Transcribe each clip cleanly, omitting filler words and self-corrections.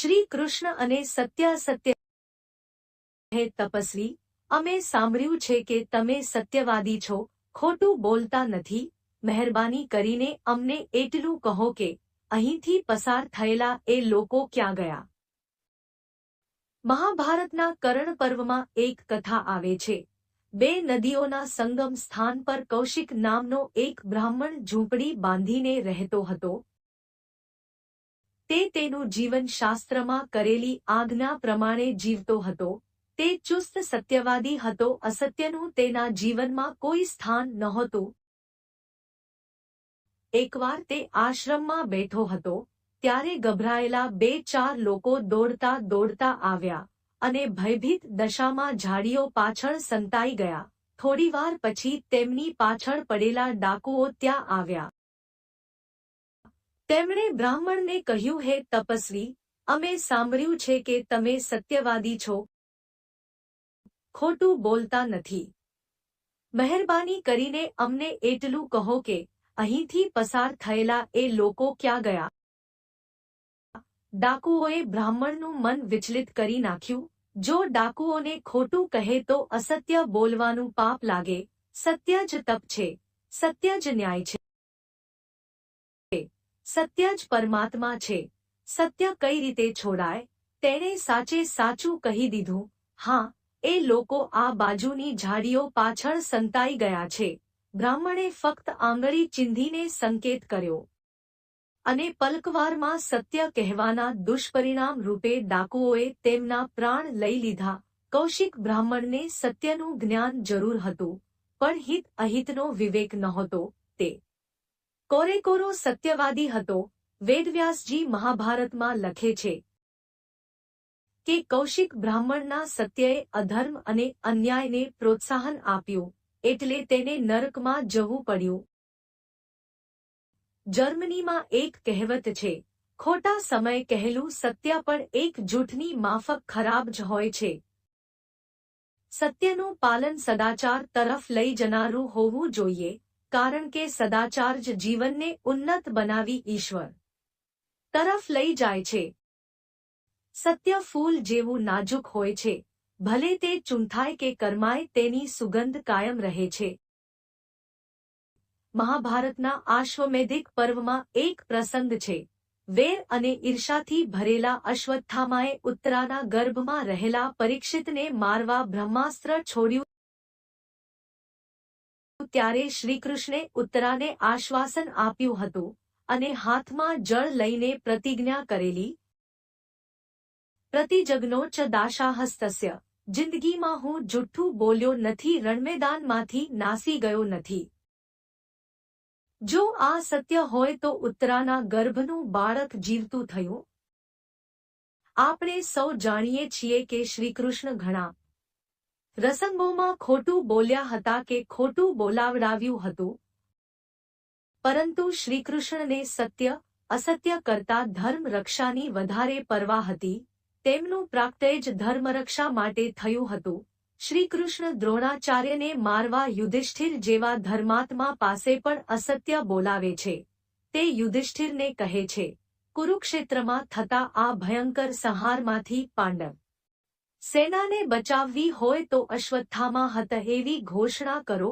શ્રી કૃષ્ણ અને સત્ય હે તપસ્વી, અમે સાંભળ્યું છે કે તમે સત્યવાદી છો, ખોટું બોલતા નથી. મહેરબાની કરીને અમને એટલું કહો કે અહીંથી પસાર થયેલા એ લોકો ક્યાં ગયા? મહાભારતના કર્ણ પર્વમાં એક કથા આવે છે. બે નદીઓના સંગમ સ્થાન પર કૌશિક નામનો એક બ્રાહ્મણ ઝૂંપડી બાંધીને રહેતો હતો. તે તેનું જીવન શાસ્ત્રમાં કરેલી આજ્ઞા પ્રમાણે જીવતો હતો. તે ચુસ્ત સત્યવાદી હતો. અસત્યનું તેના જીવનમાં કોઈ સ્થાન નહોતું. એકવાર તે આશ્રમમાં બેઠો હતો, ત્યારે ગભરાયેલા 2-4 લોકો દોડતા દોડતા આવ્યા અને ભયભીત દશામાં ઝાડીઓ પાછળ સંતાઈ ગયા. થોડીવાર પછી તેમની પાછળ પડેલા ડાકુઓ ત્યાં આવ્યા. તેમણે બ્રાહ્મણને કહ્યું, હે તપસ્વી, અમે સાંભળ્યું છે કે તમે સત્યવાદી છો, ખોટું બોલતા નથી. મહેરબાની કરીને અમને એટલું કહો કે અહીંથી પસાર થયેલા એ લોકો ક્યાં ગયા? ડાકુઓએ બ્રાહ્મણનું મન વિચલિત કરી નાખ્યું. જો ડાકુઓને ખોટું કહે તો અસત્ય બોલવાનું પાપ લાગે. સત્ય જ તપ છે, સત્ય જ ન્યાય છે, સત્ય જ પરમાત્મા છે. સત્ય કઈ રીતે છોડાય? તેણે સાચે સાચું કહી દીધું. હા, એ લોકો આ બાજુની ઝાડીઓ પાછળ સંતાઈ ગયા છે. બ્રાહ્મણે ફક્ત આંગળી ચીંધીને સંકેત કર્યો અને પલકવારમાં સત્ય કહેવાના દુષ્પરિણામ રૂપે ડાકુઓએ તેમના પ્રાણ લઈ લીધા. કૌશિક બ્રાહ્મણને સત્યનું જ્ઞાન જરૂર હતું, પણ હિત અહિતનો વિવેક નહોતો. તે કોરેકોરો સત્યવાદી હતો. વેદવ્યાસજી મહાભારતમાં લખે છે કે કૌશિક બ્રાહ્મણના સત્યએ અધર્મ અને અન્યાયને પ્રોત્સાહન આપ્યું, એટલે તેને નરકમાં જવું પડ્યું. જર્મનીમાં એક કહેવત છે, ખોટા સમય કહેલું સત્ય પણ એક જૂઠની માફક ખરાબ જ હોય છે. સત્યનું પાલન સદાચાર તરફ લઈ જનારું હોવું જોઈએ, કારણ કે સદાચાર જ જીવનને ઉન્નત બનાવી ઈશ્વર તરફ લઈ જાય છે. સત્ય ફૂલ જેવું નાજુક હોય છે, ભલે તે ચૂંથાય કે કરમાય, તેની સુગંધ કાયમ રહે છે. મહાભારતના આશ્વમેધિક પર્વમાં એક પ્રસંગ છે. વેર અને ઈર્ષાથી ભરેલા અશ્વત્થામાએ ઉત્તરાના ગર્ભમાં રહેલા પરીક્ષિતને મારવા બ્રહ્માસ્ત્ર છોડ્યું. ત્યારે શ્રીકૃષ્ણે ઉત્તરાને આશ્વાસન આપ્યું હતું અને હાથમાં જળ લઈને પ્રતિજ્ઞા કરેલી, પ્રતિજ્ઞો ચ દાશાહસ્તસ્ય. જિંદગીમાં હું જુઠ્ઠું બોલ્યો નથી, રણમેદાનમાંથી નાસી ગયો નથી. જો આ સત્ય હોય તો ઉત્તરાના ગર્ભનું બાળક જીવતું થયું. આપણે સૌ જાણીએ છીએ કે શ્રીકૃષ્ણ ઘણા પ્રસંગોમાં ખોટું બોલ્યા હતા કે ખોટું બોલાવડાવ્યું હતું, પરંતુ શ્રીકૃષ્ણને સત્ય અસત્ય કરતા ધર્મ રક્ષાની વધારે પરવા હતી. તેમનું પ્રાગટ્ય જ ધર્મરક્ષા માટે થયું હતું. શ્રીકૃષ્ણ દ્રોણાચાર્યને મારવા યુધિષ્ઠિર જેવા ધર્માત્મા પાસે પણ અસત્ય બોલાવે છે. તે યુધિષ્ઠિરને કહે છે, કુરુક્ષેત્રમાં થતા આ ભયંકર સંહારમાંથી પાંડવ સેનાને બચાવવી હોય તો અશ્વત્થામા હત એવી ઘોષણા કરો.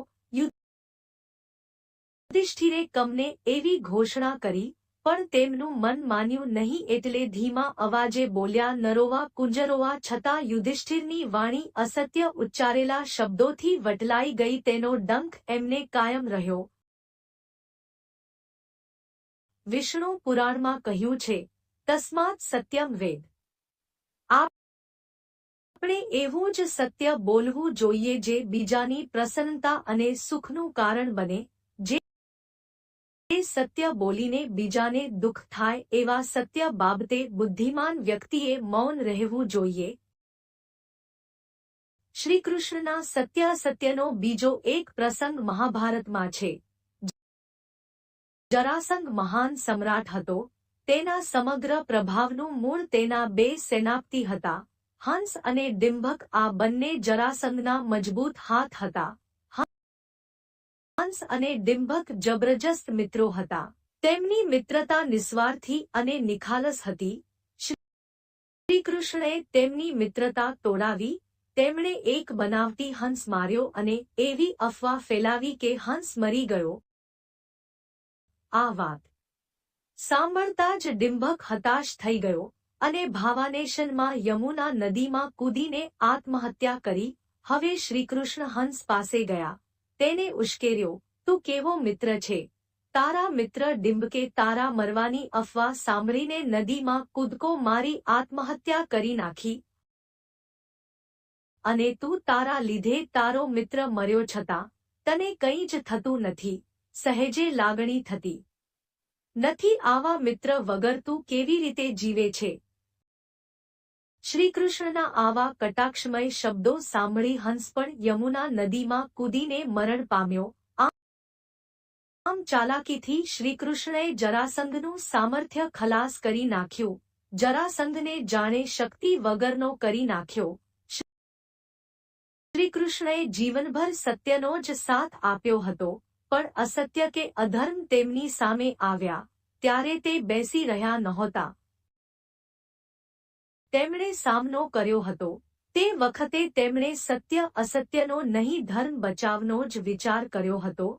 યુધિષ્ઠિરે કમને એવી ઘોષણા કરી, પણ તેમનું મન માન્યું નહીં, એટલે ધીમા અવાજે બોલ્યા. નરોવા કુંજરોવા છતાં યુધિષ્ઠિરની વાણી અસત્ય ઉચ્ચારેલા શબ્દોથી વટલાઈ ગઈ. તેનો ડંખ એમને કાયમ રહ્યો. વિષ્ણુ પુરાણમાં કહ્યું છે, તસ્માત સત્યમ વેદ. આપણે એવું જ સત્ય બોલવું જોઈએ જે બીજાની પ્રસન્નતા અને સુખનું કારણ બને. સત્ય બોલીને બીજાને દુઃખ થાય એવા સત્ય બાબતે બુદ્ધિમાન વ્યક્તિએ મૌન રહેવું જોઈએ. શ્રીકૃષ્ણના સત્યનો બીજો એક પ્રસંગ મહાભારતમાં છે. જરાસંઘ મહાન સમ્રાટ હતો. તેના સમગ્ર પ્રભાવનું મૂળ તેના 2 સેનાપતિ હતા, હંસ અને ડિંભક. આ બંને જરાસંઘના મજબૂત હાથ હતા. હંસ અને ડિંભક જબરજસ્ત મિત્રો હતા. તેમની મિત્રતા નિસ્વાર્થી અને નિખાલસ હતી. શ્રીકૃષ્ણે તેમની મિત્રતા તોડાવી. તેમણે એક બનાવટી હંસ માર્યો અને એવી અફવા ફેલાવી કે હંસ મરી ગયો. આ વાત સાંભળતા જ ડિંભક હતાશ થઈ ગયો અને ભાવાનેશનમાં યમુના નદીમાં કૂદીને આત્મહત્યા કરી. હવે શ્રીકૃષ્ણ હંસ પાસે ગયા. તેને ઉશ્કેર્યો, તું કેવો મિત્ર છે? તારા મિત્ર ડિંભકે તારા મરવાની અફવા સાંભળીને નદીમાં કૂદકો મારી આત્મહત્યા કરી નાખી અને તું તારા લીધે તારો મિત્ર મર્યો છતાં તને કંઈ જ થતું નથી, સહેજે લાગણી થતી નથી. આવા મિત્ર વગર તું કેવી રીતે જીવે છે? શ્રીકૃષ્ણના આવા કટાક્ષમય શબ્દો સાંભળી હંસ પણ યમુના નદીમાં કૂદીને મરણ પામ્યો. આમ ચાલાકીથી શ્રીકૃષ્ણએ જરાસંઘનું સામર્થ્ય ખલાસ કરી નાખ્યું. જરાસંઘને જાણે શક્તિ વગરનો કરી નાખ્યો. શ્રીકૃષ્ણએ જીવનભર સત્યનો જ સાથ આપ્યો હતો, પણ અસત્ય કે અધર્મ તેમની સામે આવ્યા ત્યારે તે બેસી રહ્યા નહોતા. તેમણે સામનો કર્યો હતો. તે વખતે તેમણે સત્ય અસત્યનો નહીં, ધર્મ બચાવનો જ વિચાર કર્યો હતો.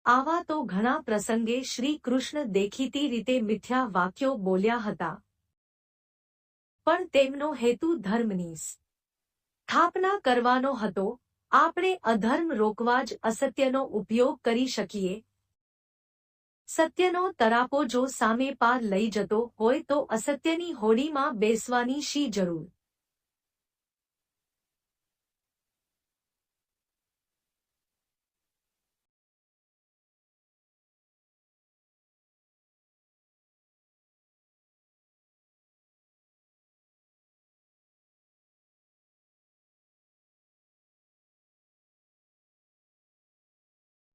આવા તો ઘણા પ્રસંગે શ્રી કૃષ્ણ દેખીતી રીતે મિથ્યા વાક્યો બોલ્યા હતા, પણ તેમનો હેતુ ધર્મની સ્થાપના કરવાનો હતો. આપણે અધર્મ રોકવા જ અસત્યનો ઉપયોગ કરી શકીએ. સત્યનો તરાપો જો સામે પાર લઈ જતો હોય તો અસત્યની હોડીમાં બેસવાની શી જરૂર?